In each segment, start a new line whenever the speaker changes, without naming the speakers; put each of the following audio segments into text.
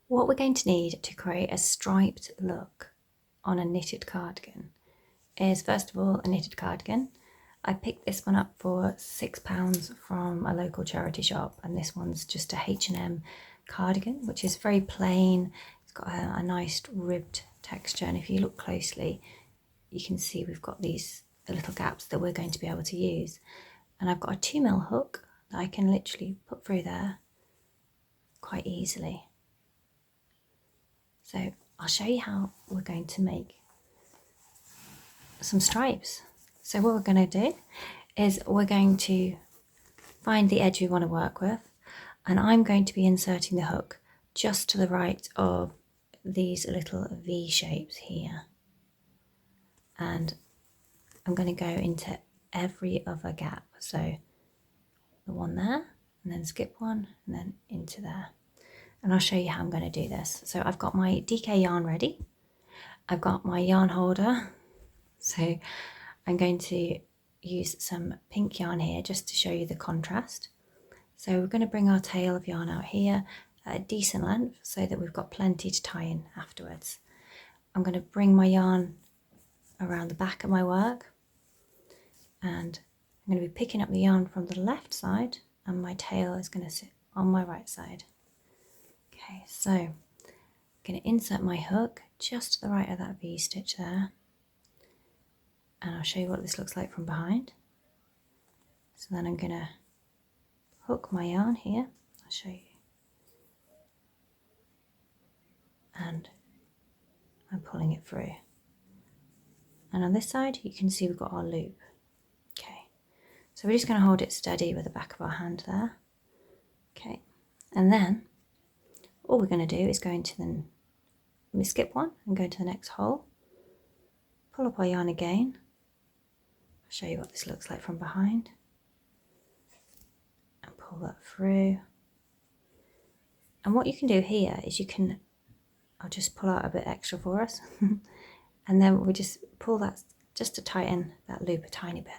What we're going to need to create a striped look on a knitted cardigan is, first of all, a knitted cardigan. I picked this one up for £6 from a local charity shop, and this one's just a H&M cardigan, which is very plain. It's got a nice ribbed texture, and if you look closely you can see we've got these little gaps that we're going to be able to use. And I've got a 2mm hook that I can literally put through there quite easily. So I'll show you how we're going to make some stripes. So what we're going to do is we're going to find the edge we want to work with, and I'm going to be inserting the hook just to the right of these little V shapes here, and I'm going to go into every other gap, so the one there, and then skip one, and then into there. And I'll show you how I'm going to do this. So I've got my DK yarn ready, I've got my yarn holder, so I'm going to use some pink yarn here just to show you the contrast. So we're going to bring our tail of yarn out here at a decent length so that we've got plenty to tie in afterwards. I'm going to bring my yarn around the back of my work, and I'm going to be picking up the yarn from the left side, and my tail is going to sit on my right side. Okay, so I'm going to insert my hook just to the right of that V stitch there, and I'll show you what this looks like from behind. So then I'm going to hook my yarn here, I'll show you, and I'm pulling it through. And on this side you can see we've got our loop. Okay, so we're just going to hold it steady with the back of our hand there. Okay, and then all we're going to do is go into we skip one and go to the next hole, pull up our yarn again. I'll show you what this looks like from behind, and pull that through. And what you can do here is I'll just pull out a bit extra for us and then we just pull that just to tighten that loop a tiny bit.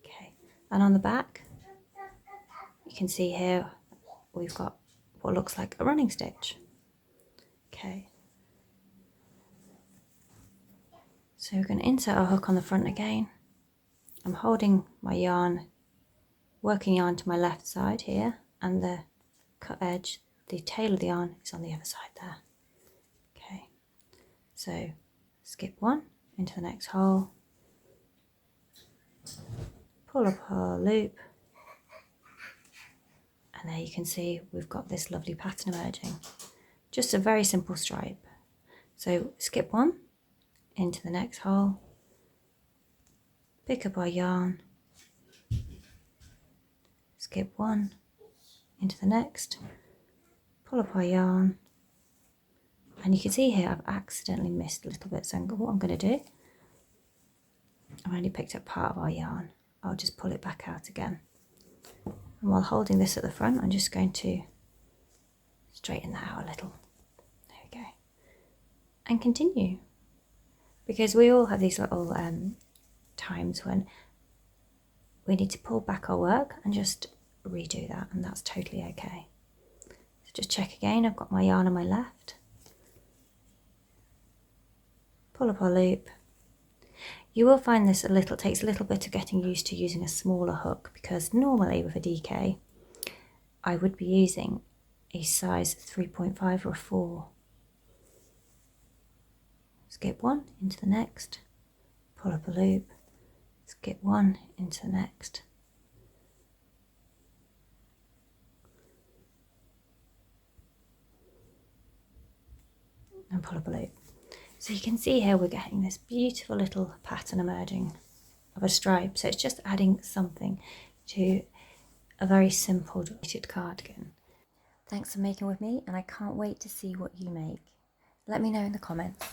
Okay, and on the back you can see here we've got what looks like a running stitch. Okay, so we're going to insert our hook on the front again. I'm holding my yarn, working yarn to my left side here, and the cut edge, the tail of the yarn, is on the other side there. Okay, so skip one into the next hole, pull up our loop, and there you can see we've got this lovely pattern emerging. Just a very simple stripe. So skip one into the next hole, pick up our yarn, skip one into the next, pull up our yarn, and you can see here I've accidentally missed a little bit, so what I'm going to do, I've only picked up part of our yarn, I'll just pull it back out again, and while holding this at the front I'm just going to straighten that out a little. There we go, and continue, because we all have these little times when we need to pull back our work and just redo that, and that's totally okay. So just check again, I've got my yarn on my left, pull up our loop. You will find this takes a little bit of getting used to using a smaller hook, because normally with a DK I would be using a size 3.5 or a 4. Skip one into the next, pull up a loop, skip one into the next, and pull up a loop. So you can see here we're getting this beautiful little pattern emerging of a stripe. So it's just adding something to a very simple knitted cardigan. Thanks for making with me, and I can't wait to see what you make. Let me know in the comments.